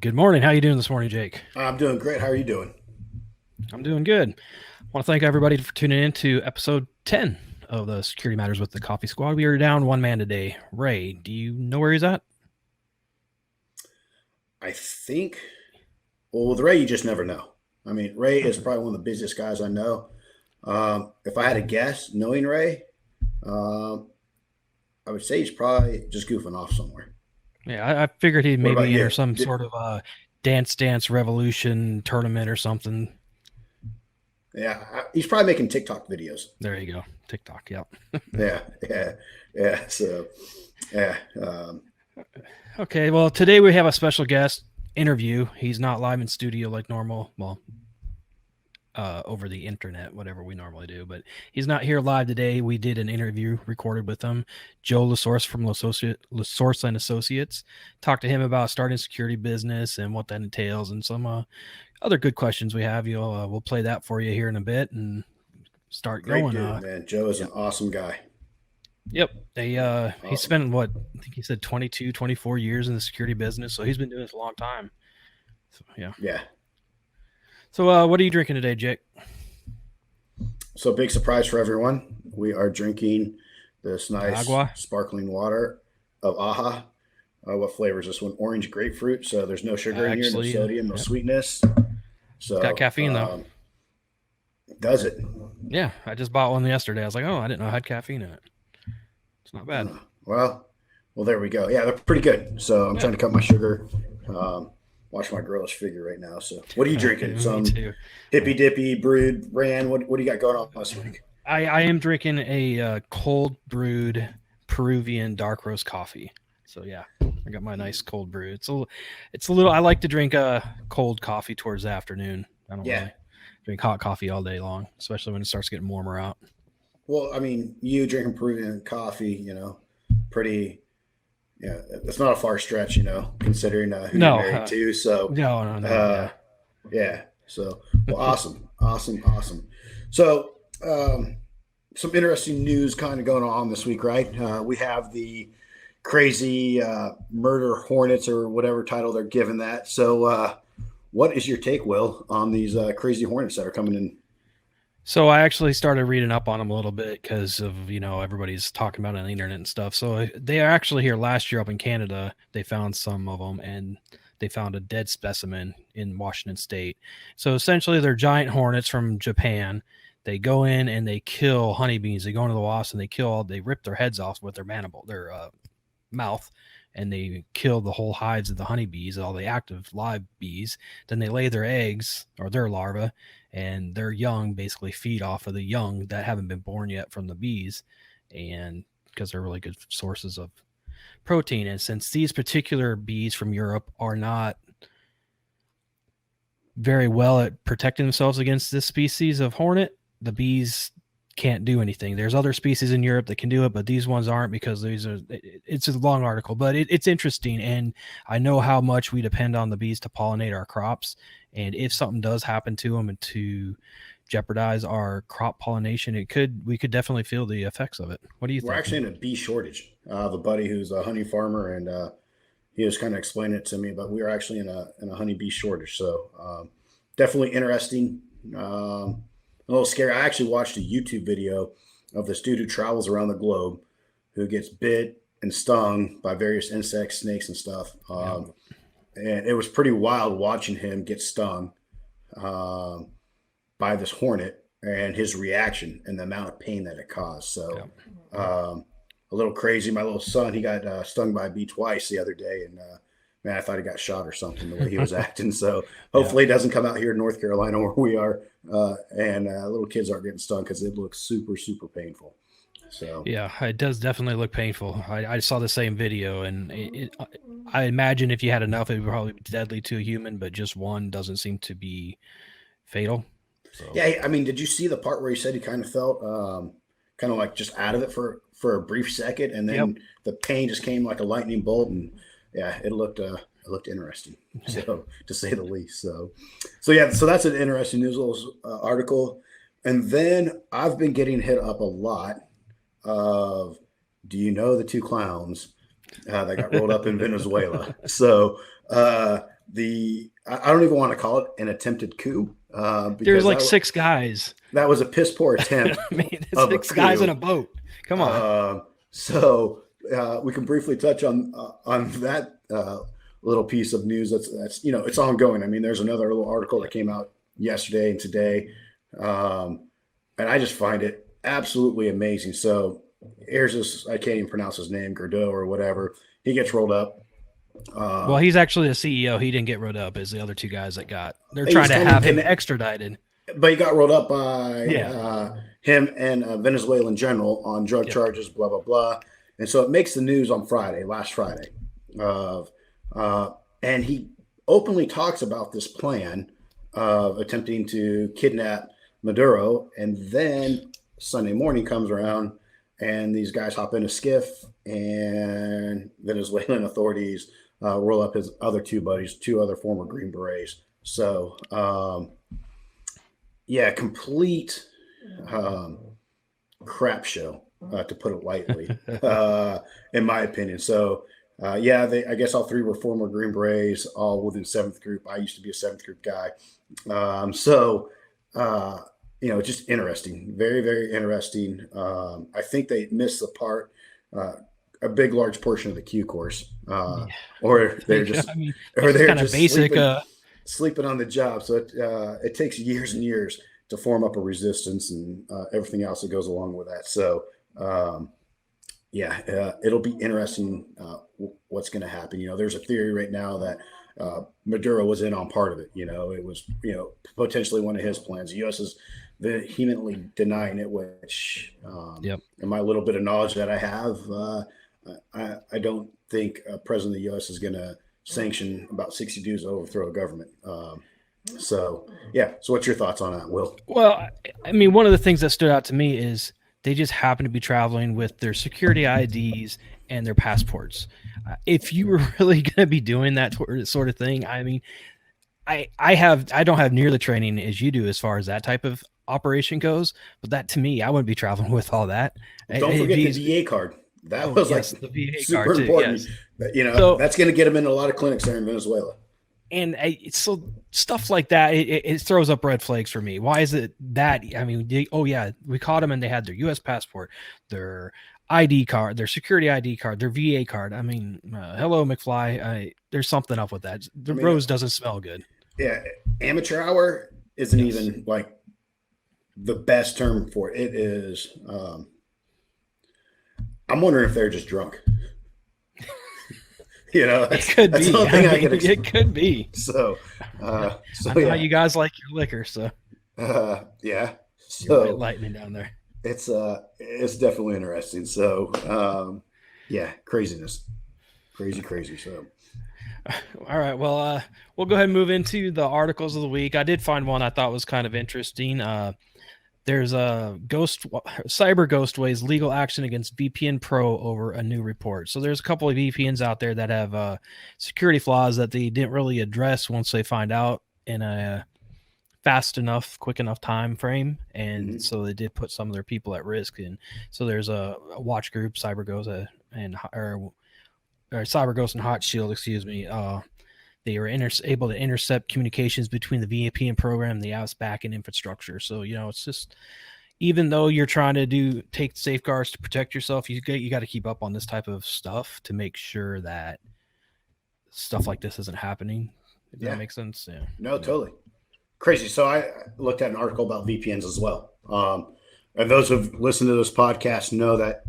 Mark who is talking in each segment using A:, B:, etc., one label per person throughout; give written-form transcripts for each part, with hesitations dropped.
A: Good morning. How you doing this morning, Jake?
B: I'm doing great. How are you doing?
A: I'm doing good. I want to thank everybody for tuning in to episode 10 of the Security Matters with the Coffee Squad. We are down one man today. Ray, do you know where he's at?
B: I think, well, with Ray, you just never know. I mean, Ray is probably one of the busiest guys I know. If I had to guess, knowing Ray, um, I would say he's probably just goofing off somewhere.
A: Yeah, I figured he'd
B: What about
A: maybe enter
B: you?
A: some sort of Dance Revolution tournament or something.
B: Yeah, he's probably making TikTok videos.
A: There you go. TikTok, yep.
B: Yeah, yeah, yeah. So, yeah,
A: Okay, well, today we have a special guest interview. He's not live in studio like normal. Well, over the internet, whatever we normally do. But he's not here live today. We did an interview recorded with him, Joe Lasorsa from Lasorsa and Associates. Talked to him about starting security business and what that entails, and some other good questions we have. We'll play that for you here in a bit and start
B: great
A: going.
B: dude, man. Joe is an awesome guy.
A: Yep. He
B: Awesome.
A: spent what I think he said 22, 24 years in the security business, so he's been doing this a long time. So yeah.
B: Yeah.
A: So what are you drinking today, Jake?
B: So big surprise for everyone. We are drinking this nice
A: Agua?
B: sparkling water of Aha. What flavor is this one? Orange grapefruit. So there's no sugar in here, no sodium, no sweetness. So
A: It's got caffeine though.
B: Does it?
A: Yeah, I just bought one yesterday. I was like, oh, I didn't know it had caffeine in it. It's not bad.
B: Well, there we go. Yeah, they're pretty good. So I'm trying to cut my sugar. Watch my girlish figure right now. So what are you drinking? Some hippy dippy brewed brand. What do you got going on this week?
A: I am drinking a cold brewed Peruvian dark roast coffee. So yeah, I got my nice cold brew. It's a little. I like to drink cold coffee towards the afternoon. I don't really drink hot coffee all day long, especially when it starts getting warmer out.
B: Well, I mean, you drinking Peruvian coffee, pretty. Yeah, it's not a far stretch, considering who you're married to. So
A: no.
B: Yeah. So well, awesome. So some interesting news kind of going on this week, right? We have the crazy murder hornets or whatever title they're giving that. So what is your take, Will, on these crazy hornets that are coming in?
A: So I actually started reading up on them a little bit because of, everybody's talking about it on the internet and stuff. So they are actually here last year up in Canada. They found some of them and they found a dead specimen in Washington State. So essentially they're giant hornets from Japan. They go in and they kill honeybees. They go into the wasps and they rip their heads off with their mouth, and they kill the whole hides of the honeybees, all the active live bees. Then they lay their eggs or their larvae, and their young basically feed off of the young that haven't been born yet from the bees, and because they're really good sources of protein. And since these particular bees from Europe are not very well at protecting themselves against this species of hornet, the bees can't do anything. There's other species in Europe that can do it, but these ones aren't because it's a long article, but it's interesting. And I know how much we depend on the bees to pollinate our crops. And if something does happen to them and to jeopardize our crop pollination, we could definitely feel the effects of it. What do you think?
B: We're actually in a bee shortage. I have a buddy who's a honey farmer, and he was kind of explaining it to me, but we are actually in a honeybee shortage. So definitely interesting. A little scary. I actually watched a YouTube video of this dude who travels around the globe who gets bit and stung by various insects, snakes, and stuff. And it was pretty wild watching him get stung by this hornet and his reaction and the amount of pain that it caused. So a little crazy. My little son, he got stung by a bee twice the other day, and man, I thought he got shot or something the way he was acting. So hopefully it doesn't come out here in North Carolina where we are, and little kids aren't getting stung because it looks super, super painful. So
A: yeah, it does definitely look painful. I saw the same video, and I imagine if you had enough, it would probably be deadly to a human, but just one doesn't seem to be fatal.
B: So. Yeah, I mean, did you see the part where he said he kind of felt kind of like just out of it for a brief second, and then the pain just came like a lightning bolt, and yeah, it looked interesting, so to say the least. So that's an interesting news little article. And then I've been getting hit up a lot of, do you know the two clowns that got rolled up in Venezuela? So I don't even want to call it an attempted coup.
A: There's
B: Because
A: like 6 guys.
B: that was a piss poor attempt
A: I mean, it's
B: of a
A: 6 guys in
B: coup.
A: a boat. Come on.
B: So we can briefly touch on that little piece of news. That's it's ongoing. I mean, there's another little article that came out yesterday and today, and I just find it absolutely amazing. So here's this, I can't even pronounce his name, Gordeau or whatever. He gets rolled up.
A: Well, he's actually the CEO. He didn't get rolled up as the other 2 guys that got. They're
B: He
A: trying
B: was
A: to
B: kind
A: have
B: of
A: him extradited.
B: but he got rolled up by
A: Yeah.
B: him and a Venezuelan general on drug charges, blah blah blah. And so it makes the news on last Friday, and he openly talks about this plan of attempting to kidnap Maduro. And then Sunday morning comes around, and these guys hop in a skiff, and Venezuelan authorities roll up his other 2 buddies, 2 other former Green Berets. So, yeah, complete crap show, to put it lightly, in my opinion. So, yeah, I guess all 3 were former Green Berets, all within 7th group. I used to be a 7th group guy. So, just interesting, very, very interesting. I think they missed the part, a big, large portion of the Q course, or they're just, or they're
A: kind of
B: just
A: basic.
B: sleeping on the job. So it takes years and years to form up a resistance and everything else that goes along with that. So, it'll be interesting what's going to happen. There's a theory right now that Maduro was in on part of it. It was, potentially one of his plans. The U.S. is vehemently denying it, which, in my little bit of knowledge that I have, I don't think President of the U.S. is going to sanction about 60 dudes to overthrow a government. So what's your thoughts on that, Will?
A: Well, I mean, one of the things that stood out to me is they just happen to be traveling with their security IDs and their passports. If you were really going to be doing that sort of thing, I mean, I don't have near the training as you do as far as that type of operation goes, but that to me, I wouldn't be traveling with all that.
B: Don't forget the VA card. That was the VA super card important. Too, yes. So, that's going to get them in a lot of clinics there in Venezuela.
A: And so stuff like that, it throws up red flags for me. Why is it that? I mean, we caught them and they had their U.S. passport, their ID card, their security ID card, their VA card. I mean, hello, McFly. There's something up with that. The rose doesn't smell good.
B: Yeah, amateur hour isn't even like the best term for it. It is. I'm wondering if they're just drunk.
A: It could be. It could be.
B: So,
A: I know how you guys like your liquor, so
B: yeah.
A: So lightning down there.
B: It's definitely interesting. So, craziness, crazy. So,
A: all right. Well, we'll go ahead and move into the articles of the week. I did find one I thought was kind of interesting. There's a Cyber Ghostways legal action against VPN Pro over a new report. So there's a couple of VPNs out there that have security flaws that they didn't really address once they find out in a quick enough time frame, and so they did put some of their people at risk. And so there's a watch group, Cyber Ghost Cyber Ghost and Hot Shield, excuse me. They were able to intercept communications between the VPN program and the app's backend infrastructure. So, it's just, even though you're trying to take safeguards to protect yourself, you got to keep up on this type of stuff to make sure that stuff like this isn't happening. If that makes sense. Yeah.
B: No, totally. Crazy. So I looked at an article about VPNs as well. And those who've listened to this podcast know that,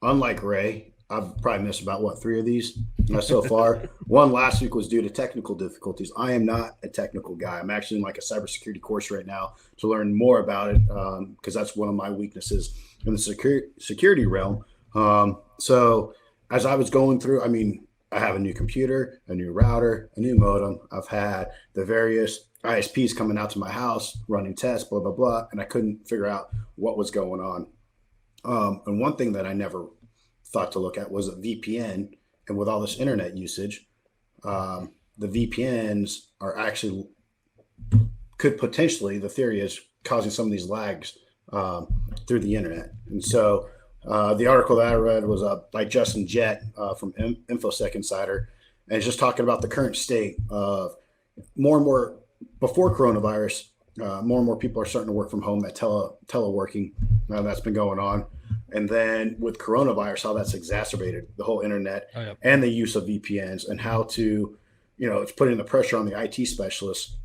B: unlike Ray, I've probably missed about 3 of these so far. One last week was due to technical difficulties. I am not a technical guy. I'm actually in like a cybersecurity course right now to learn more about it, because that's one of my weaknesses in the security realm. So as I was going through, I mean, I have a new computer, a new router, a new modem. I've had the various ISPs coming out to my house running tests, blah, blah, blah, and I couldn't figure out what was going on. And one thing that I never thought to look at was a VPN. And with all this internet usage, the VPNs are actually could potentially, the theory is, causing some of these lags through the internet. And so the article that I read was by Justin Jett from InfoSec Insider. and it's just talking about the current state of more and more before coronavirus. More and more people are starting to work from home. That teleworking that's been going on, and then with coronavirus, how that's exacerbated the whole internet
A: Oh, yeah.
B: and the use of VPNs, and how to, it's putting the pressure on the IT specialists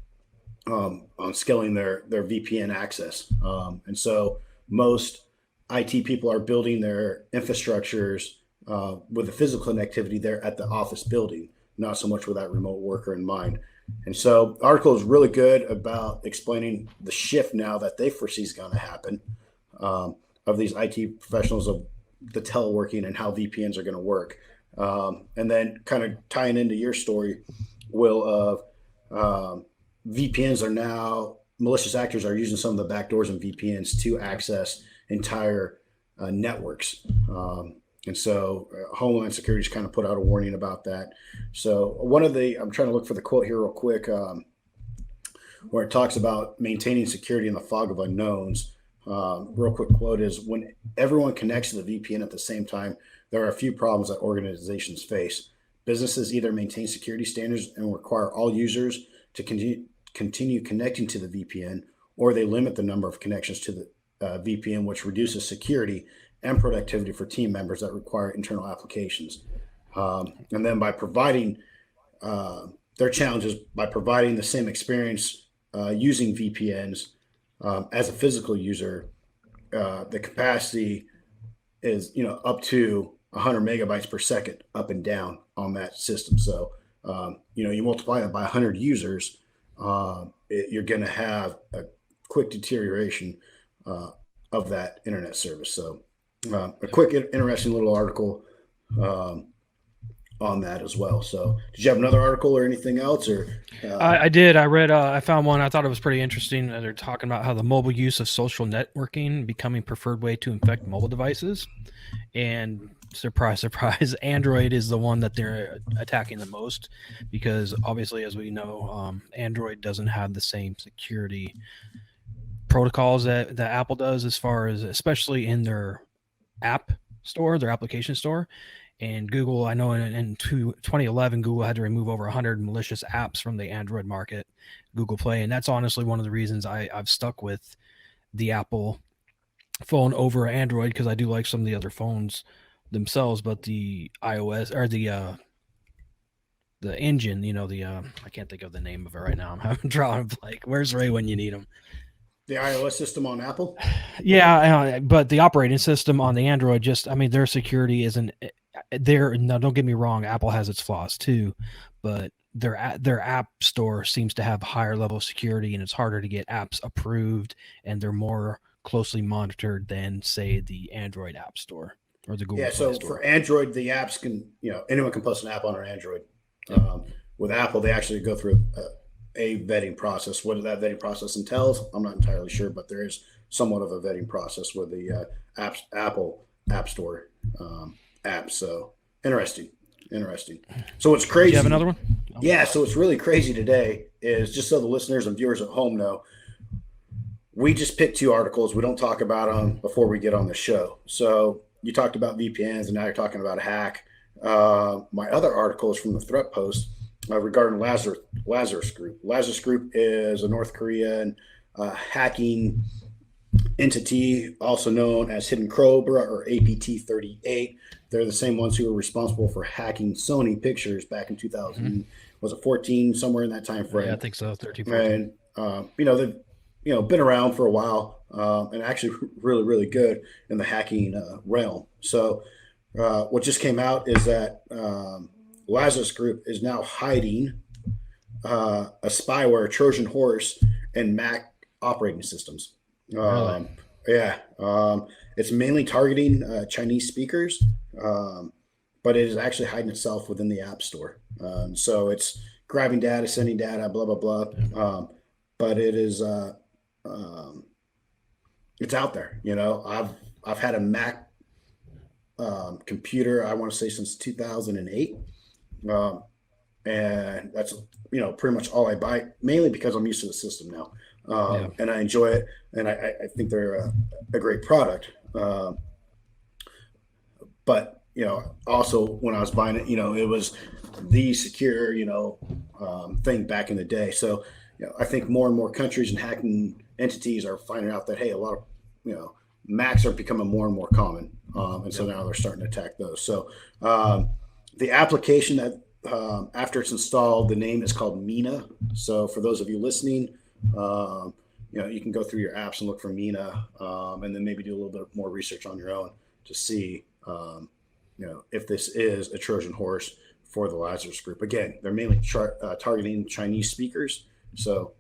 B: on scaling their VPN access. And so most IT people are building their infrastructures with the physical connectivity there at the office building, not so much with that remote worker in mind. And so the article is really good about explaining the shift now that they foresee is going to happen of these IT professionals of the teleworking and how VPNs are going to work. And then kind of tying into your story, Will, of VPNs are now, malicious actors are using some of the backdoors in VPNs to access entire networks. And so Homeland Security's kind of put out a warning about that. So I'm trying to look for the quote here real quick, where it talks about maintaining security in the fog of unknowns. Real quick quote is, when everyone connects to the VPN at the same time, there are a few problems that organizations face. Businesses either maintain security standards and require all users to continue connecting to the VPN, or they limit the number of connections to the VPN, which reduces security and productivity for team members that require internal applications. And then by providing their challenges, by providing the same experience using VPNs as a physical user, the capacity is up to 100 megabytes per second up and down on that system. So you multiply that by 100 users, you're going to have a quick deterioration of that internet service. So a quick, interesting little article on that as well. So did you have another article or anything else? Or
A: I did. I read. I found one. I thought it was pretty interesting. They're talking about how the mobile use of social networking becoming preferred way to infect mobile devices, and surprise, surprise, Android is the one that they're attacking the most, because obviously, as we know, Android doesn't have the same security protocols that Apple does, as far as, especially in their app store, their application store. And Google, I know in 2011, Google had to remove over 100 malicious apps from the Android market, Google Play. And that's honestly one of the reasons I've stuck with the Apple phone over Android, because I do like some of the other phones themselves. But the iOS, or the engine, I can't think of the name of it right now. I'm having drawing blank. Where's Ray when you need him?
B: the iOS system on Apple?
A: Yeah, but the operating system on the Android, their security isn't there. Now, don't get me wrong, Apple has its flaws too, but their app store seems to have higher level of security, and it's harder to get apps approved, and they're more closely monitored than, say, the Android app store or the Google Play
B: So
A: store.
B: for Android, the apps can, anyone can post an app on their Android. With Apple, they actually go through a vetting process. What that vetting process entails, I'm not entirely sure, but there is somewhat of a vetting process with the Apple App Store apps. So interesting. So what's crazy?
A: Do you have another one?
B: Yeah. So what's really crazy today is, just so the listeners and viewers at home know, we just picked two articles. We don't talk about them before we get on the show. So you talked about VPNs, and now you're talking about a hack. My other article is from the Threat Post regarding Lazarus Group. Lazarus Group is a North Korean hacking entity, also known as Hidden Cobra or APT-38. They're the same ones who were responsible for hacking Sony Pictures back in 2000. Was it 14, somewhere in that time frame?
A: Yeah, I think so. 13, 14.
B: And they've been around for a while, and actually really, really good in the hacking realm. So what just came out is that Lazarus Group is now hiding a spyware, Trojan horse, and Mac operating systems.
A: Really?
B: Yeah. It's mainly targeting Chinese speakers, but it is actually hiding itself within the App Store. So it's grabbing data, sending data, blah, blah, blah. But it is, it's out there. I've had a Mac computer, I want to say, since 2008. And that's, pretty much all I buy, mainly because I'm used to the system now. And I enjoy it. And I think they're a great product. But also when I was buying it, it was the secure, thing back in the day. So, I think more and more countries and hacking entities are finding out that, hey, a lot of, Macs are becoming more and more common. And so now they're starting to attack those. So the application that after it's installed, the name is called Mina. So for those of you listening, you can go through your apps and look for Mina, and then maybe do a little bit more research on your own to see, if this is a Trojan horse for the Lazarus group. Again, they're mainly targeting Chinese speakers. So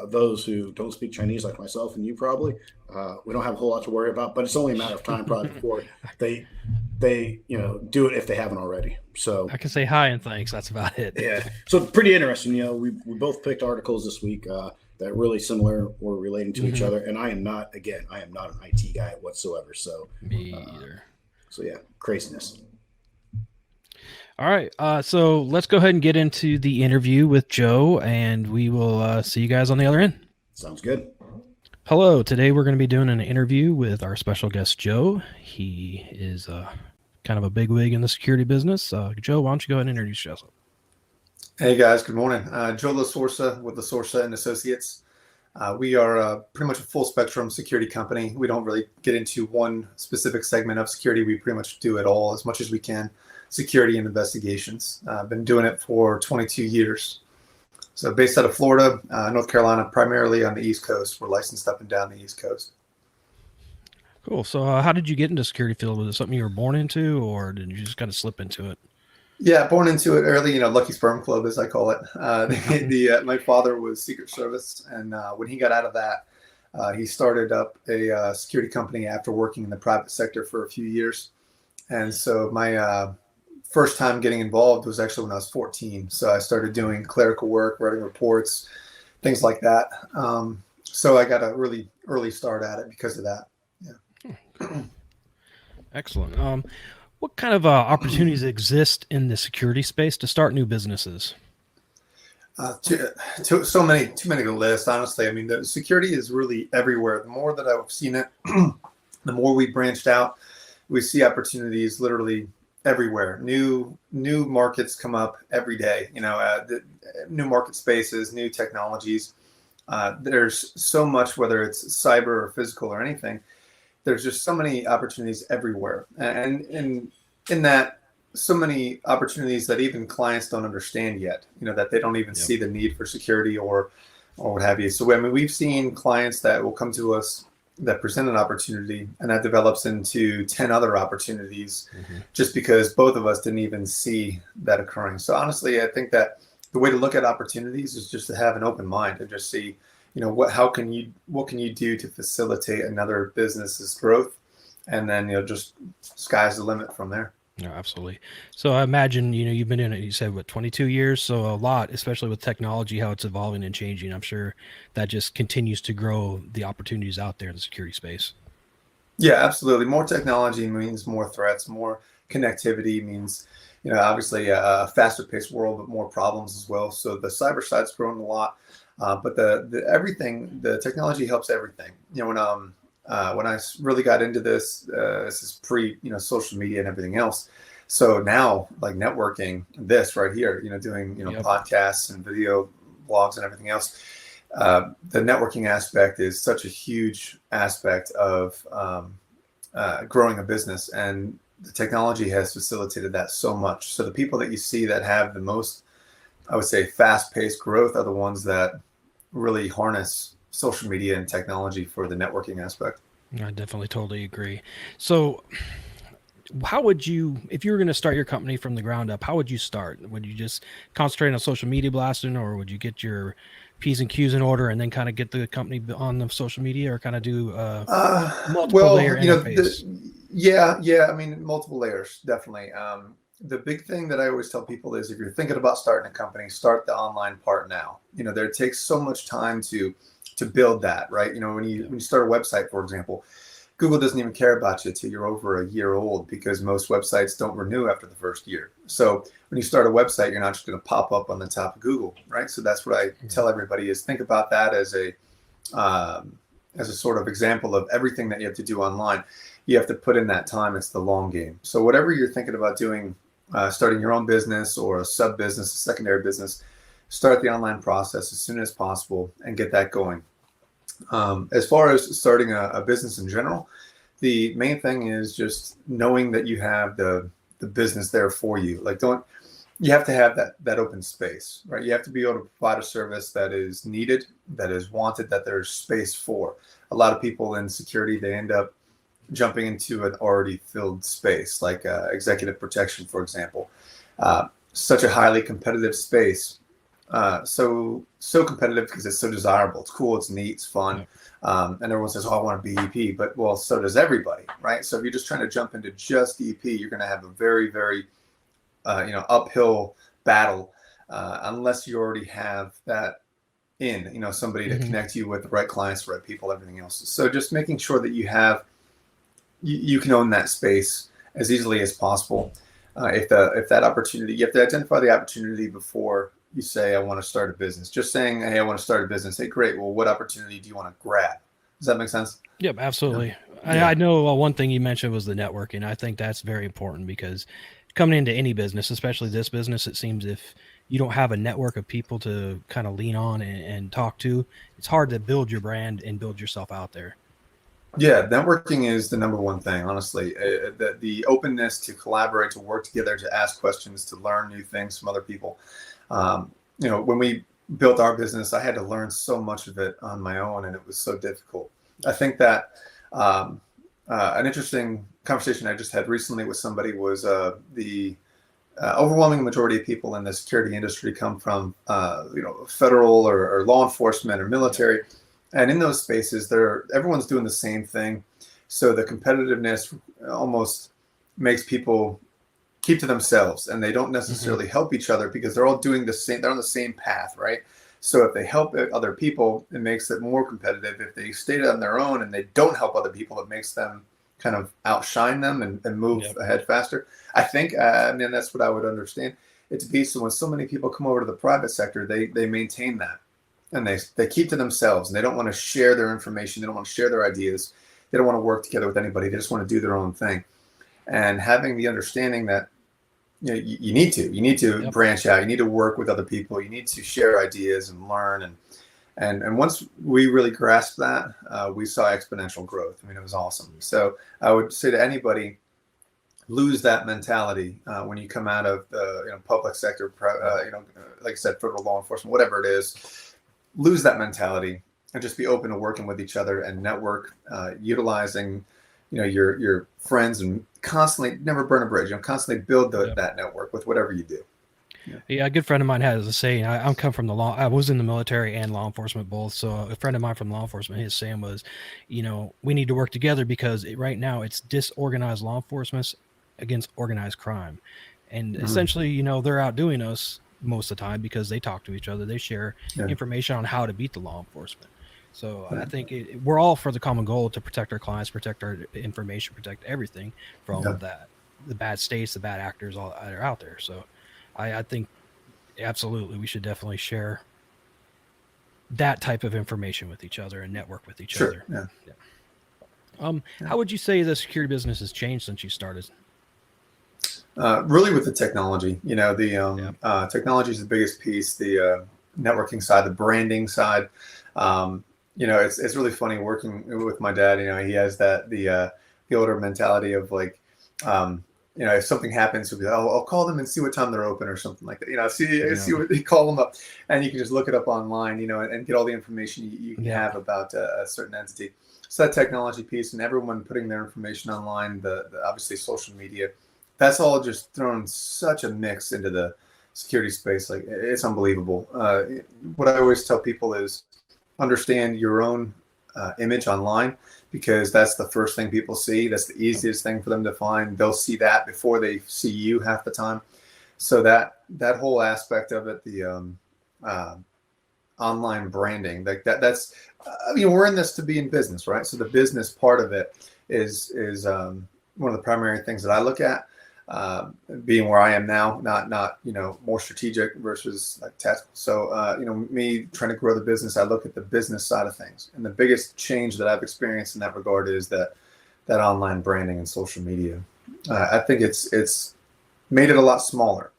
B: those who don't speak Chinese, like myself and you probably, we don't have a whole lot to worry about, but it's only a matter of time probably before they do it if they haven't already. So
A: I can say hi and thanks. That's about it.
B: Yeah. So pretty interesting. We both picked articles this week that really similar or relating to each other. And I am not an IT guy whatsoever. So
A: me either.
B: So yeah, craziness.
A: All right. So let's go ahead and get into the interview with Joe, and we will see you guys on the other end.
B: Sounds good.
A: Hello. Today we're going to be doing an interview with our special guest, Joe. He is kind of a bigwig in the security business. Joe, why don't you go ahead and introduce yourself?
C: Hey guys, good morning. Joe Lasorsa with Lasorsa and Associates. We are pretty much a full spectrum security company. We don't really get into one specific segment of security. We pretty much do it all as much as we can. Security and investigations. I've been doing it for 22 years. So based out of Florida, North Carolina, primarily on the East Coast. We're licensed up and down the East Coast.
A: Cool. So how did you get into security field? Was it something you were born into, or did you just kind of slip into it?
C: Yeah, born into it early, lucky sperm club, as I call it. My father was Secret Service, and when he got out of that, he started up a security company after working in the private sector for a few years. And so my first time getting involved was actually when I was 14. So I started doing clerical work, writing reports, things like that. So I got a really early start at it because of that. Yeah.
A: Excellent. What kind of opportunities exist in the security space to start new businesses?
C: Too many to list, honestly. I mean, the security is really everywhere. The more that I've seen it, the more we branched out, we see opportunities literally everywhere. New markets come up every day. New market spaces, new technologies. There's so much, whether it's cyber or physical or anything. There's just so many opportunities everywhere, and in that, so many opportunities that even clients don't understand yet. That they don't even see the need for security or what have you. So I mean, we've seen clients that will come to us that present an opportunity, and that develops into 10 other opportunities, just because both of us didn't even see that occurring. So honestly, I think that the way to look at opportunities is just to have an open mind and just see, what can you do to facilitate another business's growth, and then just sky's the limit from there.
A: No, absolutely. So I imagine, you've been in it, you said, 22 years? So a lot, especially with technology, how it's evolving and changing. I'm sure that just continues to grow the opportunities out there in the security space.
C: Yeah, absolutely. More technology means more threats, more connectivity means, obviously a faster paced world, but more problems as well. So the cyber side's grown a lot, but the technology helps everything. When I really got into this, this is pre, social media and everything else. So now, like networking, this right here, doing, podcasts and video blogs and everything else. The networking aspect is such a huge aspect of growing a business, and the technology has facilitated that so much. So the people that you see that have the most, I would say, fast-paced growth are the ones that really harness social media and technology for the networking aspect.
A: I definitely totally agree. So how would you, if you were going to start your company from the ground up, how would you start? Would you just concentrate on social media blasting, or would you get your P's and Q's in order and then kind of get the company on the social media, or kind of do multiple layer interface?
C: I mean, multiple layers, definitely. The big thing that I always tell people is, if you're thinking about starting a company, start the online part now. There takes so much time to build that, right? When you start a website, for example, Google doesn't even care about you till you're over a year old, because most websites don't renew after the first year. So when you start a website, you're not just going to pop up on the top of Google, right? So that's what I tell everybody is, think about that as as a sort of example of everything that you have to do online. You have to put in that time. It's the long game. So whatever you're thinking about doing, starting your own business or a sub business, a secondary business, start the online process as soon as possible and get that going. As far as starting a business in general, the main thing is just knowing that you have the business there for you. Like, you have to have that open space, right? You have to be able to provide a service that is needed, that is wanted, that there's space for. A lot of people in security, they end up jumping into an already filled space, like executive protection, for example. Such a highly competitive space. So competitive because it's so desirable. It's cool. It's neat. It's fun. And everyone says, "Oh, I want to be EP," but well, so does everybody, right? So if you're just trying to jump into just EP, you're going to have a very, very, uphill battle unless you already have that somebody to connect you with the right clients, the right people, everything else. So just making sure that you can own that space as easily as possible. If that opportunity, you have to identify the opportunity before you say, "I want to start a business." Just saying, "Hey, I want to start a business." Hey, great. Well, what opportunity do you want to grab? Does that make sense?
A: Yep, absolutely.
C: Yeah.
A: I know one thing you mentioned was the networking. I think that's very important because coming into any business, especially this business, it seems if you don't have a network of people to kind of lean on and talk to, it's hard to build your brand and build yourself out there.
C: Yeah, networking is the number one thing, honestly. The openness to collaborate, to work together, to ask questions, to learn new things from other people. When we built our business, I had to learn so much of it on my own, and it was so difficult. I think that an interesting conversation I just had recently with somebody was the overwhelming majority of people in the security industry come from federal or law enforcement or military. And in those spaces, everyone's doing the same thing. So the competitiveness almost makes people keep to themselves, and they don't necessarily help each other because they're all doing the same. They're on the same path, right? So if they help other people, it makes it more competitive. If they stay on their own and they don't help other people, it makes them kind of outshine them and move ahead faster. I think, and that's what I would understand it to be. So when so many people come over to the private sector, they maintain that. And they keep to themselves, and they don't want to share their information. They don't want to share their ideas. They don't want to work together with anybody. They just want to do their own thing. And having the understanding that you need to branch out. You need to work with other people. You need to share ideas and learn. And once we really grasped that, we saw exponential growth. I mean, it was awesome. So I would say to anybody, lose that mentality when you come out of the public sector, like I said, federal law enforcement, whatever it is. Lose that mentality and just be open to working with each other and network, utilizing, your friends, and constantly never burn a bridge. Constantly build that network with whatever you do.
A: Yeah, a good friend of mine has a saying. I'm come from I was in the military and law enforcement both. So a friend of mine from law enforcement, his saying was, we need to work together because right now it's disorganized law enforcement against organized crime, and essentially, they're outdoing us most of the time because they talk to each other. They share information on how to beat the law enforcement. So I think we're all for the common goal to protect our clients, protect our information, protect everything from the bad states, the bad actors all that are out there. So I think absolutely we should definitely share that type of information with each other and network with each other. How would you say the security business has changed since you started?
C: Really with the technology, the technology is the biggest piece, the networking side, the branding side. It's really funny working with my dad. He has the older mentality of like, if something happens, he'll be, I'll call them and see what time they're open or something like that. See what they call them up, and you can just look it up online, and get all the information you can have about a certain entity. So that technology piece and everyone putting their information online, the obviously social media, that's all just thrown such a mix into the security space. Like, it's unbelievable. What I always tell people is understand your own image online, because that's the first thing people see. That's the easiest thing for them to find. They'll see that before they see you half the time. So that whole aspect of it, the online branding, like that's we're in this to be in business, right? So the business part of it is one of the primary things that I look at. being where I am now, not more strategic versus like tactical. So me trying to grow the business, I look at the business side of things, and the biggest change that I've experienced in that regard is that online branding and social media. I think it's made it a lot smaller.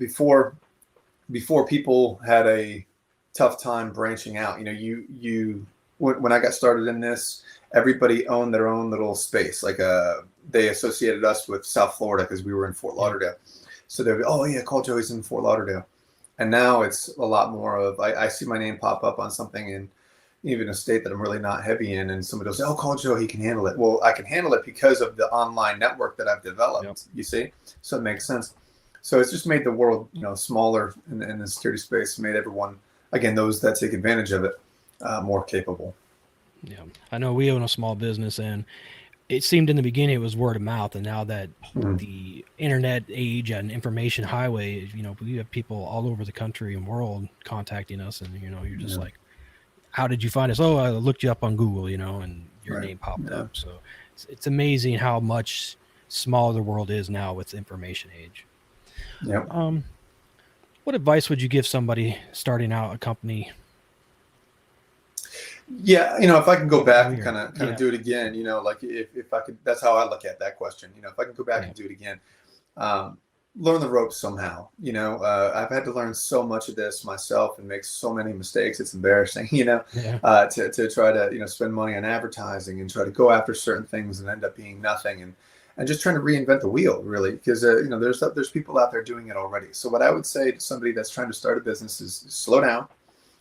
C: Before people had a tough time branching out. When I got started in this, everybody owned their own little space. Like they associated us with South Florida because we were in Fort Lauderdale. So they'd be, oh yeah, call Joe, he's in Fort Lauderdale. And now it's a lot more of, I see my name pop up on something in even a state that I'm really not heavy in, and somebody will say, oh, call Joe, he can handle it. Well, I can handle it because of the online network that I've developed, you see? So it makes sense. So it's just made the world, smaller in the security space, made everyone, again, those that take advantage of it, more capable.
A: Yeah, I know we own a small business, and it seemed in the beginning it was word of mouth, and now that the internet age and information highway, we have people all over the country and world contacting us, and you're just like, how did you find us? Oh, I looked you up on Google, and your name popped up. So it's amazing how much smaller the world is now with the information age.
C: Yep.
A: What advice would you give somebody starting out a company?
C: Yeah, if I can go back and kind of do it again, like if I could, that's how I look at that question. If I can go back and do it again, learn the ropes somehow. I've had to learn so much of this myself and make so many mistakes. It's embarrassing, to try to, spend money on advertising and try to go after certain things and end up being nothing. And just trying to reinvent the wheel, really, because, there's people out there doing it already. So what I would say to somebody that's trying to start a business is slow down.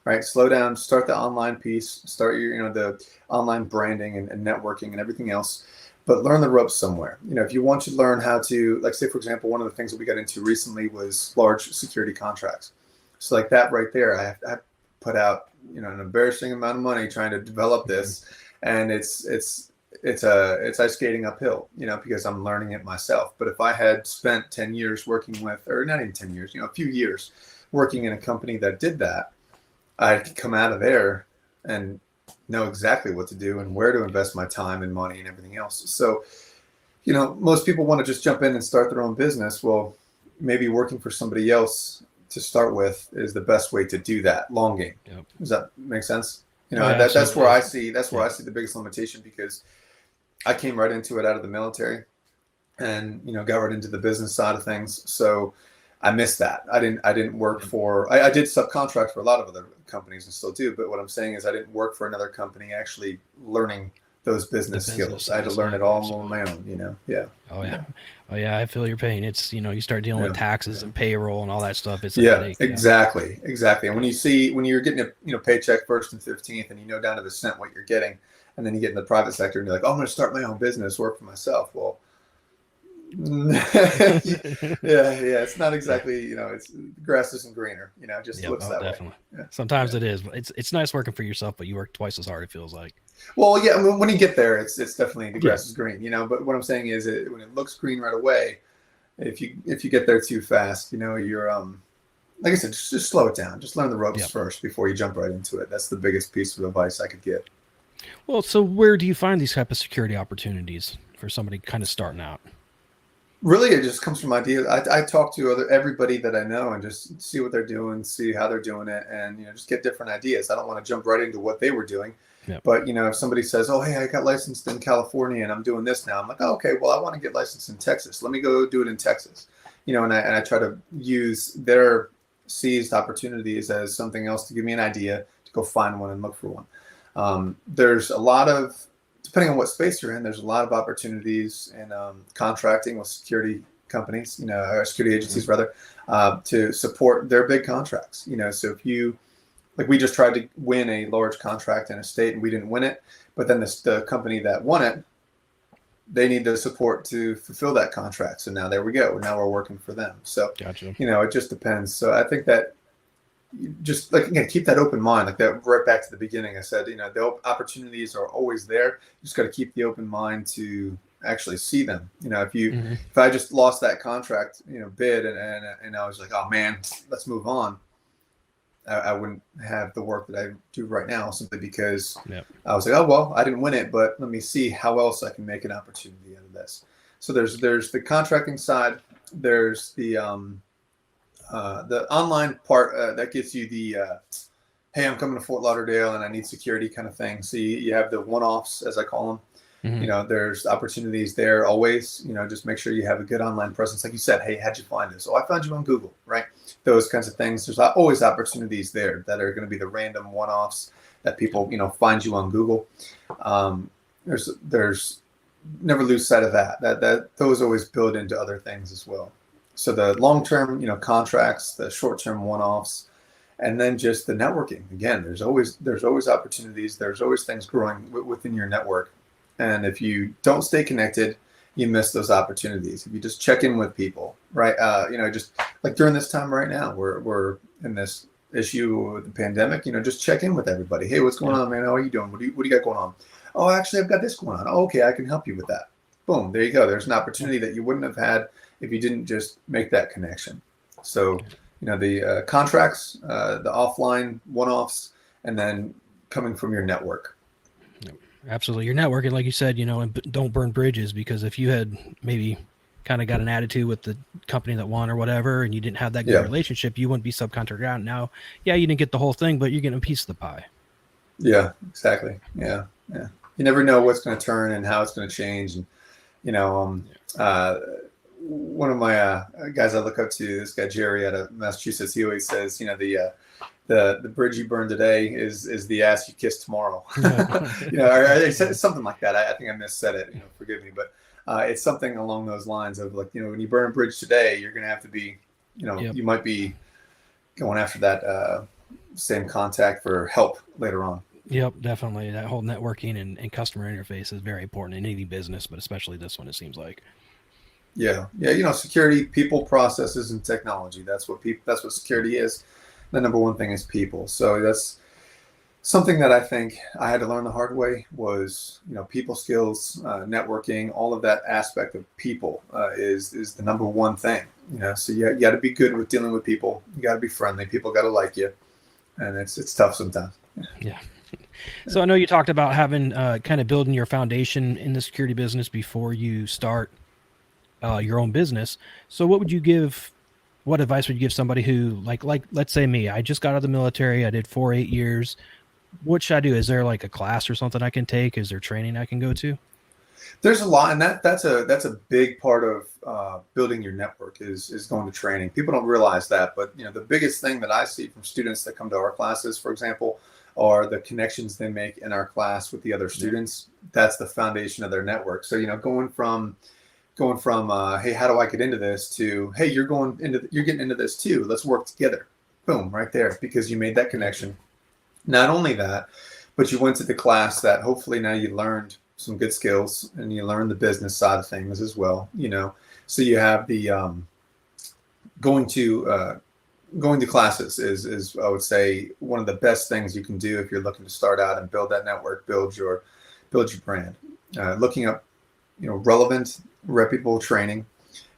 C: Right, slow down, start the online piece, start your, the online branding and networking and everything else, but learn the ropes somewhere. If you want to learn how to, like, say, for example, one of the things that we got into recently was large security contracts. So like that right there, I put out, an embarrassing amount of money trying to develop this, and it's ice skating uphill, because I'm learning it myself. But if I had spent 10 years working with, or not even 10 years, a few years working in a company that did that, I could come out of there and know exactly what to do and where to invest my time and money and everything else. So, most people want to just jump in and start their own business. Well, maybe working for somebody else to start with is the best way to do that long game. Yep. Does that make sense? That's where I see the biggest limitation, because I came right into it out of the military and, got right into the business side of things. So I missed that. I didn't work for, I did subcontract for a lot of other companies and still do, but what I'm saying is I didn't work for another company actually learning those business skills. I had to learn it all on my own, Yeah.
A: Oh yeah. Oh yeah. I feel your pain. It's, you start dealing with taxes and payroll and all that stuff. It's a headache.
C: Exactly. And when you're getting a paycheck first and 15th and down to the cent what you're getting, and then you get in the private sector and you're like, oh, I'm going to start my own business, work for myself. Well, it's not exactly, it's grass isn't greener, just looks that
A: definitely.
C: Way. Yeah.
A: Sometimes it is, but it's nice working for yourself, but you work twice as hard, it feels like.
C: Well, yeah, when you get there, it's definitely the grass is green, but what I'm saying is when it looks green right away, if you get there too fast, you're like I said, just slow it down, just learn the ropes first before you jump right into it. That's the biggest piece of advice I could give.
A: Well, so where do you find these type of security opportunities for somebody kind of starting out?
C: Really, it just comes from ideas. I talk to everybody that I know and just see what they're doing, see how they're doing it, and just get different ideas. I don't want to jump right into what they were doing, but if somebody says, "Oh, hey, I got licensed in California and I'm doing this now," I'm like, "Oh, okay, well, I want to get licensed in Texas. Let me go do it in Texas," and I try to use their seized opportunities as something else to give me an idea to go find one and look for one. There's a lot of, depending on what space you're in, there's a lot of opportunities in contracting with security companies, or security agencies rather, to support their big contracts. So if you, like, we just tried to win a large contract in a state and we didn't win it, but then the company that won it, they need the support to fulfill that contract. So now there we go. Now we're working for them. So,
A: gotcha.
C: It just depends. So I think that just, like, again, keep that open mind, like that, right back to the beginning. I said, the opportunities are always there. You just got to keep the open mind to actually see them. If I just lost that contract, bid and I was like, oh man, let's move on, I wouldn't have the work that I do right now, simply because I was like, oh, well, I didn't win it, but let me see how else I can make an opportunity out of this. So there's the contracting side. There's the online part that gets you the hey, I'm coming to Fort Lauderdale and I need security kind of thing. So you have the one-offs, as I call them.
A: Mm-hmm.
C: There's opportunities there always. Just make sure you have a good online presence. Like you said, hey, how'd you find us? Oh, I found you on Google, right? Those kinds of things. There's always opportunities there that are going to be the random one-offs that people, find you on Google. There's never lose sight of that those always build into other things as well. So the long-term, contracts, the short-term one-offs, and then just the networking. Again, there's always opportunities. There's always things growing within your network. And if you don't stay connected, you miss those opportunities. If you just check in with people, right? Just like during this time right now, we're in this issue with the pandemic. Just check in with everybody. Hey, what's going on, man? How are you doing? What do you got going on? Oh, actually, I've got this going on. Oh, okay, I can help you with that. Boom, there you go. There's an opportunity that you wouldn't have had if you didn't just make that connection. So, the contracts, the offline one-offs, and then coming from your network.
A: Absolutely. Your networking, like you said, and don't burn bridges, because if you had maybe kind of got an attitude with the company that won or whatever, and you didn't have that good relationship, you wouldn't be subcontracted out. Now, you didn't get the whole thing, but you're getting a piece of the pie.
C: Yeah, exactly. Yeah. You never know what's going to turn and how it's going to change. And, one of my guys I look up to, this guy Jerry out of Massachusetts, he always says, the bridge you burn today is the ass you kiss tomorrow. Or something like that. I think I missaid it. Forgive me, but it's something along those lines of like, when you burn a bridge today, you're going to have to be, you might be going after that same contact for help later on.
A: Yep, definitely. That whole networking and customer interface is very important in any business, but especially this one, it seems like.
C: Yeah. Security, people, processes, and technology. That's what security is. The number one thing is people. So that's something that I think I had to learn the hard way was, people skills, networking, all of that aspect of people is the number one thing. So you got to be good with dealing with people. You got to be friendly. People got to like you, and it's tough sometimes.
A: Yeah. So I know you talked about having kind of building your foundation in the security business before you start your own business. So what advice would you give somebody who like let's say me, I just got out of the military, I did 8 years. What should I do? Is there like a class or something I can take? Is there training I can go to?
C: There's a lot, and that's a big part of building your network is going to training. People don't realize that, but the biggest thing that I see from students that come to our classes, for example, are the connections they make in our class with the other students. That's the foundation of their network. So going from hey, how do I get into this, to hey, you're getting into this too, let's work together. Boom, right there, because you made that connection. Not only that, but you went to the class that hopefully now you learned some good skills and you learned the business side of things as well. So you have the going to classes is I would say one of the best things you can do if you're looking to start out and build that network, build your brand. Looking up relevant, reputable training,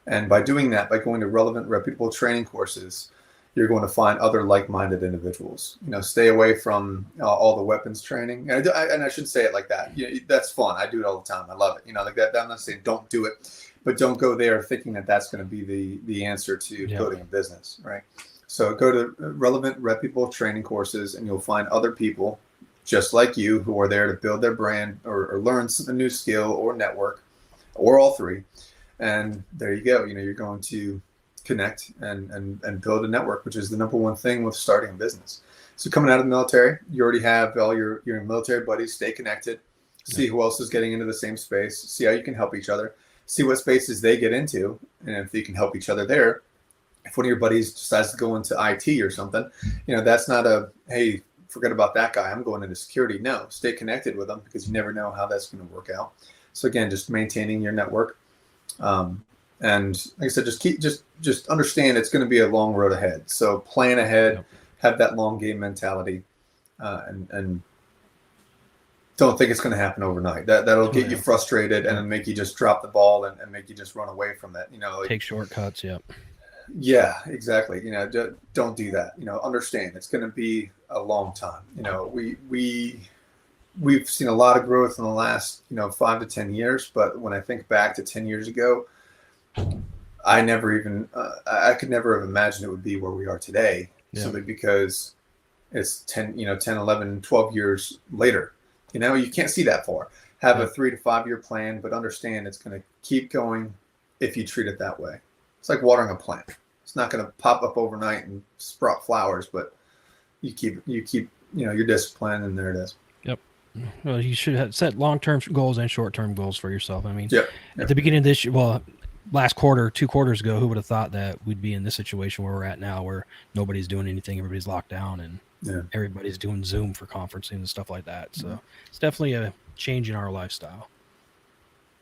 C: and by doing that, by going to relevant, reputable training courses, you're going to find other like-minded individuals. Stay away from all the weapons training. And I shouldn't say it like that. That's fun. I do it all the time. I love it. Like that. I'm not saying don't do it, but don't go there thinking that that's going to be the answer to building a business, right? So go to relevant, reputable training courses, and you'll find other people just like you who are there to build their brand or learn a new skill or network, or all three. And there you go. You're going to connect and build a network, which is the number one thing with starting a business. So coming out of the military, you already have all your military buddies. Stay connected. See who else is getting into the same space. See how you can help each other. See what spaces they get into, and if you can help each other there. If one of your buddies decides to go into IT or something, that's not a, hey, forget about that guy, I'm going into security. No, stay connected with them, because you never know how that's going to work out. So again, just maintaining your network. And like I said, just understand it's going to be a long road ahead. So plan ahead, have that long game mentality, and don't think it's going to happen overnight. That'll get you frustrated and then make you just drop the ball and make you just run away from it.
A: Take shortcuts. Yep.
C: Yeah, exactly. Don't do that. Understand it's going to be a long time. we've seen a lot of growth in the last 5 to 10 years. But when I think back to 10 years ago, I never even I could never have imagined it would be where we are today, simply because it's 10, 10, 11, 12 years later. You can't see that far. Have a 3 to 5 year plan, but understand it's going to keep going if you treat it that way. It's like watering a plant. It's not going to pop up overnight and sprout flowers, but you keep your discipline, and there it is.
A: Yep. Well, you should have set long-term goals and short-term goals for yourself. I mean,
C: Yep.
A: At the beginning of this year, well, last quarter, 2 quarters ago, who would have thought that we'd be in this situation where we're at now, where nobody's doing anything, everybody's locked down, and everybody's doing Zoom for conferencing and stuff like that. So it's definitely a change in our lifestyle.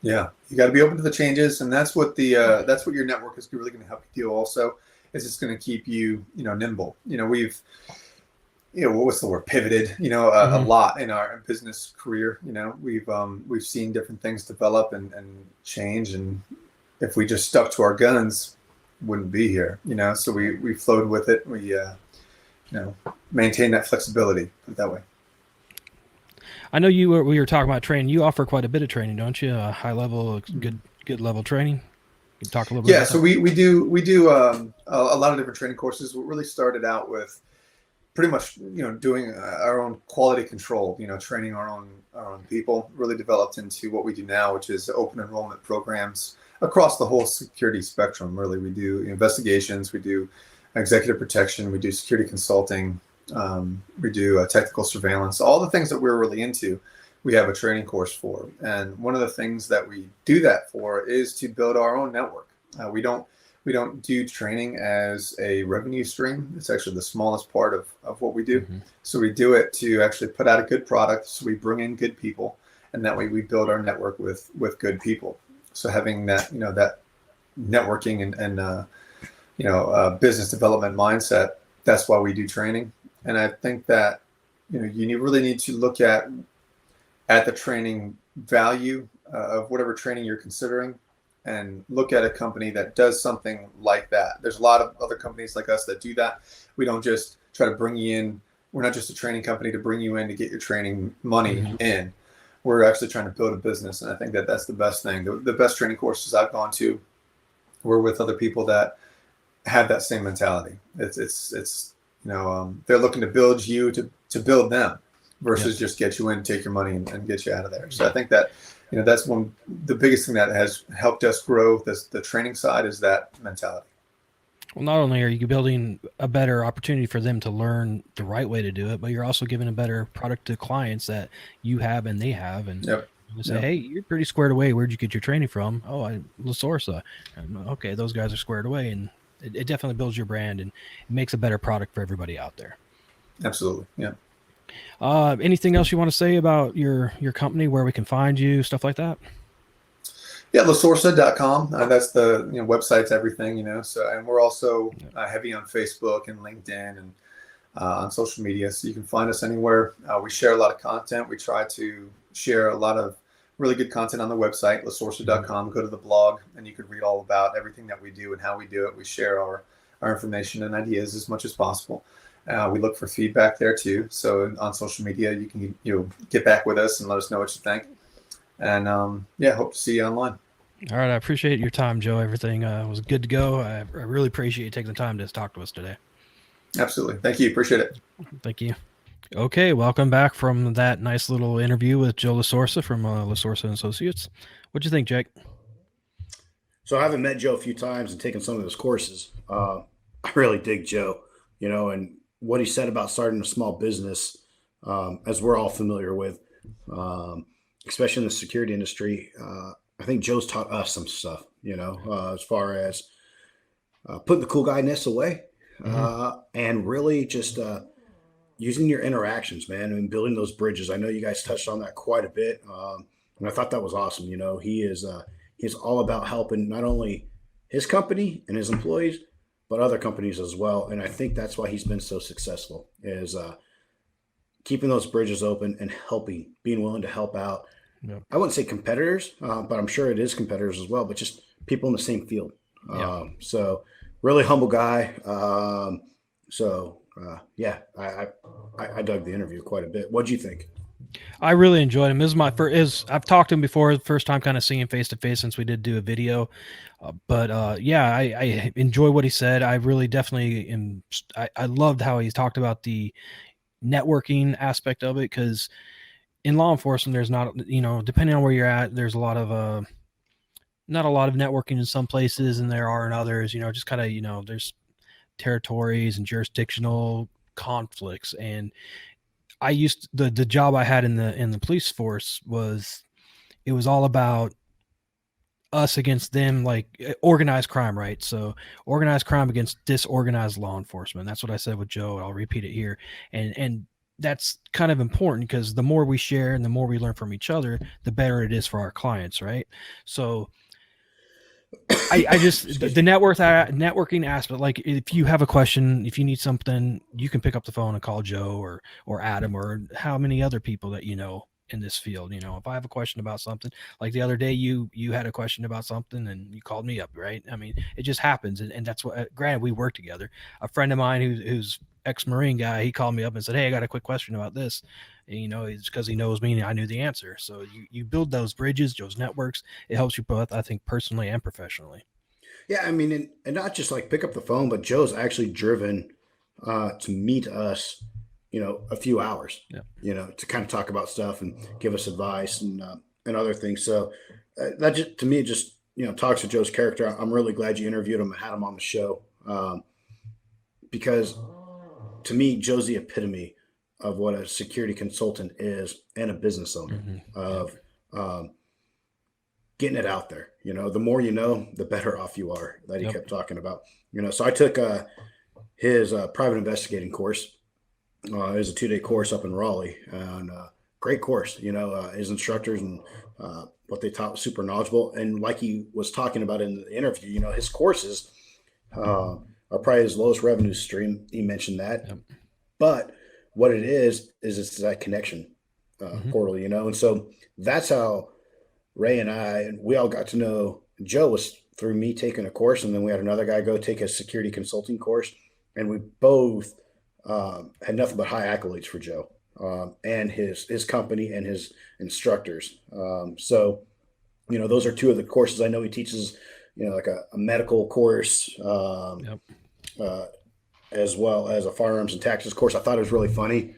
C: Yeah, you got to be open to the changes, and that's what that's what your network is really going to help you do. Also, is it's going to keep you nimble. We've what's the word, pivoted a lot in our business career. We've seen different things develop and change, and if we just stuck to our guns, wouldn't be here. So we flowed with it. We maintain that flexibility, put it that way.
A: I know we were talking about training. You offer quite a bit of training, don't you? High level, good level training. Can you talk a little bit about
C: so
A: that?
C: we do a lot of different training courses. We really started out with pretty much doing our own quality control, training our own people. Really developed into what we do now, which is open enrollment programs across the whole security spectrum. Really, we do investigations, we do executive protection, we do security consulting. We do technical surveillance, all the things that we're really into. We have a training course for, and one of the things that we do that for is to build our own network. We don't do training as a revenue stream. It's actually the smallest part of what we do. So we do it to actually put out a good product. So we bring in good people, and that way we build our network with good people. So having that that networking and business development mindset, that's why we do training. And I think that you really need to look at the training value of whatever training you're considering, and look at a company that does something like that. There's a lot of other companies like us that do that. We don't just try to bring you in. We're not just a training company to bring you in to get your training money in. We're actually trying to build a business, and I think that that's the best thing. The best training courses I've gone to were with other people that have that same mentality. It's they're looking to build you to build them, versus just get you in, take your money, and get you out of there. So I think that that's the biggest thing that has helped us grow the training side, is that mentality.
A: Well, not only are you building a better opportunity for them to learn the right way to do it, but you're also giving a better product to clients that you have and they have. And you say, hey, you're pretty squared away. Where'd you get your training from? Oh, Lasorsa. Okay, those guys are squared away. And it definitely builds your brand, and it makes a better product for everybody out there.
C: Absolutely. Yeah.
A: Anything else you want to say about your company, where we can find you, stuff like that?
C: Yeah, Lasorsa.com. That's the website's everything, So, and we're also heavy on Facebook and LinkedIn and on social media, so you can find us anywhere. We share a lot of content. We try to share a lot of really good content on the website, Lasorsa.com. Go to the blog, and you can read all about everything that we do and how we do it. We share our information and ideas as much as possible. We look for feedback there too. So on social media, you can get back with us and let us know what you think. And hope to see you online.
A: All right, I appreciate your time, Joe. Everything was good to go. I really appreciate you taking the time to talk to us today.
C: Absolutely. Thank you. Appreciate it.
A: Thank you. Okay, welcome back from that nice little interview with Joe Lasorsa from Lasorsa & Associates. What'd you think, Jake?
B: So I haven't met Joe a few times and taken some of his courses. I really dig Joe, and what he said about starting a small business, as we're all familiar with, especially in the security industry. I think Joe's taught us some stuff, as far as putting the cool guyness away, and really just using your interactions, man, and building those bridges. I know you guys touched on that quite a bit, and I thought that was awesome. He's all about helping not only his company and his employees, but other companies as well. And I think that's why he's been so successful, is keeping those bridges open and helping, being willing to help out.
A: Yep.
B: I wouldn't say competitors, but I'm sure it is competitors as well, but just people in the same field. So really humble guy. I dug the interview quite a bit. What'd you think?
A: I really enjoyed him. This is my first. I've talked to him before. The first time kind of seeing him face to face since we did do a video. But yeah, I enjoy what he said. I really definitely am. I loved how he talked about the networking aspect of it, because in law enforcement, there's not, depending on where you're at, there's a lot of not a lot of networking in some places, and there are in others. Just kind of there's territories and jurisdictional conflicts. And I used the job I had in the police force was, it was all about us against them, like organized crime, right? So organized crime against disorganized law enforcement. That's what I said with Joe. I'll repeat it here. And that's kind of important, because the more we share and the more we learn from each other, the better it is for our clients, right? So I just the networking aspect. Like, if you have a question, if you need something, you can pick up the phone and call Joe or Adam or how many other people that in this field. If I have a question about something, like the other day, you had a question about something and you called me up, right? I mean, it just happens, and that's what. Granted, we work together. A friend of mine who's ex-Marine guy, he called me up and said, "Hey, I got a quick question about this." And, it's because he knows me and I knew the answer. So you build those bridges, those networks. It helps you both, I think, personally and professionally.
B: Yeah, I mean, and not just like pick up the phone, but Joe's actually driven to meet us, a few hours,
A: Yeah.
B: To kind of talk about stuff and give us advice and other things. So that just, to me, just talks to Joe's character. I'm really glad you interviewed him and had him on the show, because to me, Joe's the epitome of what a security consultant is and a business owner, of getting it out there. The more you know, the better off you are, that he
A: Yep.
B: kept talking about. So I took his private investigating course. It was a 2-day course up in Raleigh, and great course. His instructors and what they taught was super knowledgeable. And like he was talking about in the interview, his courses are probably his lowest revenue stream. He mentioned that.
A: Yep.
B: But what it is it's that connection quarterly, and so that's how Ray and we all got to know Joe, was through me taking a course, and then we had another guy go take a security consulting course, and we both had nothing but high accolades for Joe and his company and his instructors. So those are two of the courses I know he teaches. Like a medical course.
A: Yep.
B: As well as a firearms and taxes course. I thought it was really funny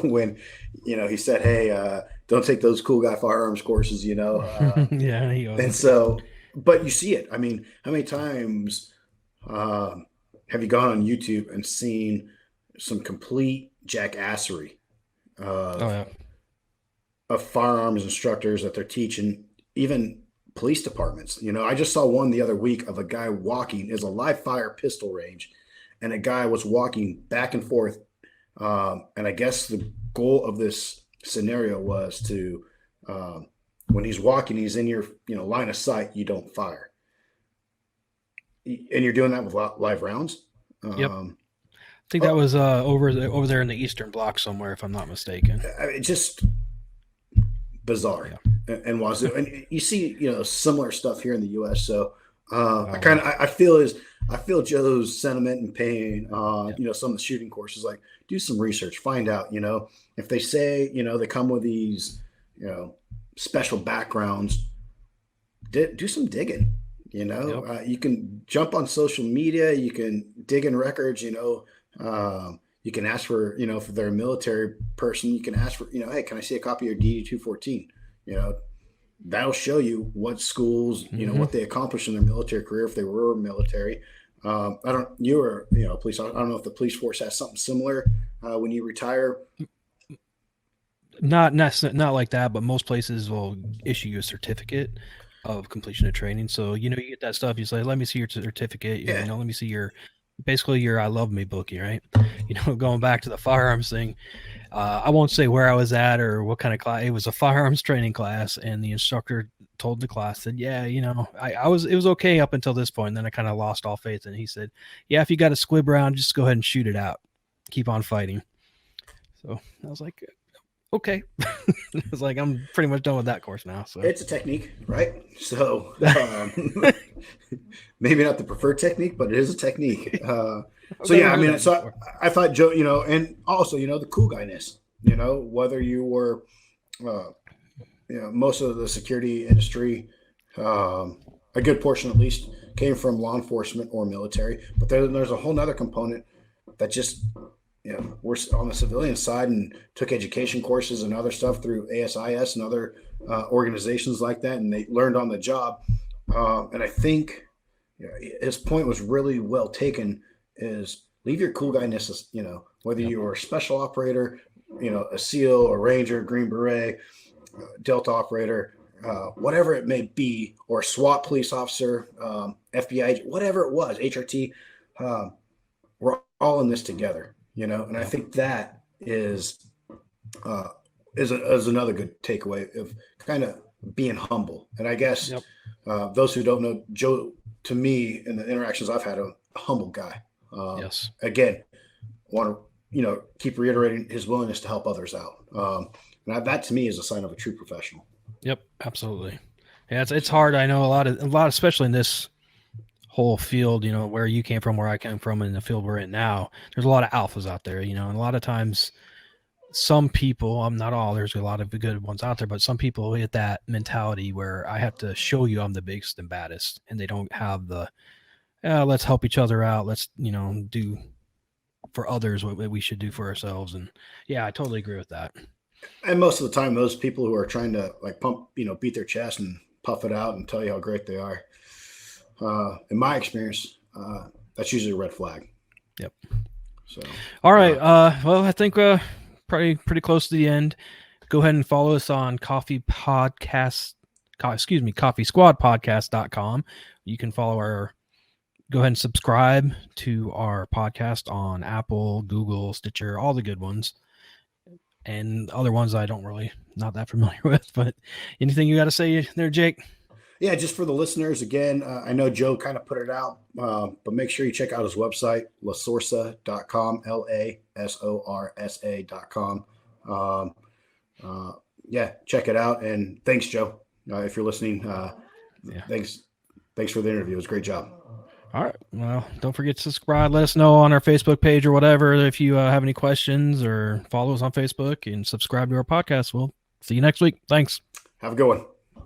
B: when, he said, "Hey, don't take those cool guy firearms courses,"
A: Yeah.
B: And so, but you see it. I mean, how many times have you gone on YouTube and seen some complete jackassery of firearms instructors that they're teaching, even police departments? I just saw one the other week of a guy walking, is a live fire pistol range, and a guy was walking back and forth. And I guess the goal of this scenario was to, when he's walking, he's in your line of sight, you don't fire. And you're doing that with live rounds.
A: Yep. I think that was over there in the Eastern Bloc somewhere, if I'm not mistaken.
B: It's just bizarre. Yeah. And Wazoo. And you see, similar stuff here in the U.S. So I feel Joe's sentiment and pain. Some of the shooting courses, like, do some research, find out. If they say they come with these special backgrounds, do some digging. You can jump on social media, you can dig in records. You can ask for if they're a military person, you can ask for hey, can I see a copy of DD 214? That'll show you what schools, what they accomplished in their military career, if they were military. You were, police. I don't know if the police force has something similar when you retire.
A: Not like that, but most places will issue you a certificate of completion of training. So, you get that stuff. You say, let me see your certificate.
B: Yeah.
A: Let me see your I Love Me bookie, right? Going back to the firearms thing. I won't say where I was at or what kind of class. It was a firearms training class, and the instructor told the class that, it was okay up until this point. And then I kind of lost all faith. And he said, yeah, if you got a squib round, just go ahead and shoot it out. Keep on fighting. So I was like, okay. I was like, I'm pretty much done with that course now. So
B: it's a technique, right? So maybe not the preferred technique, but it is a technique. I thought Joe, and also, the cool guyness, whether you were, most of the security industry, a good portion at least, came from law enforcement or military. But there's a whole nother component that just, we're on the civilian side and took education courses and other stuff through ASIS and other organizations like that, and they learned on the job. And I think his point was really well taken. Is leave your cool guyness, whether you were a special operator, a SEAL, a Ranger, Green Beret, Delta operator, whatever it may be, or SWAT police officer, FBI, whatever it was, HRT. We're all in this together, and I think that is another good takeaway of kind of being humble. And I guess those who don't know Joe, to me, in the interactions I've had, a humble guy.
A: Yes.
B: Again, want to keep reiterating his willingness to help others out. And that to me is a sign of a true professional.
A: Yep, absolutely. Yeah, it's hard. I know a lot, especially in this whole field, where you came from, where I came from, in the field we're in now. There's a lot of alphas out there, and a lot of times, some people, not all, there's a lot of good ones out there, but some people get that mentality where I have to show you I'm the biggest and baddest, and they don't have the let's help each other out. Let's do for others what we should do for ourselves. And yeah, I totally agree with that.
B: And most of the time, those people who are trying to pump, beat their chest and puff it out and tell you how great they are, in my experience, that's usually a red flag.
A: Yep.
B: So,
A: all right. Well, I think pretty close to the end. Go ahead and follow us on coffeesquadpodcast.com. You can follow go ahead and subscribe to our podcast on Apple, Google, Stitcher, all the good ones. And other ones not that familiar with, but anything you got to say there, Jake?
B: Yeah, just for the listeners, again, I know Joe kind of put it out, but make sure you check out his website, Lasorsa.com, Lasorsa.com. Yeah, check it out. And thanks, Joe, if you're listening. Thanks for the interview. It was a great job.
A: All right. Well, don't forget to subscribe. Let us know on our Facebook page or whatever if you have any questions, or follow us on Facebook and subscribe to our podcast. We'll see you next week. Thanks.
B: Have a good one.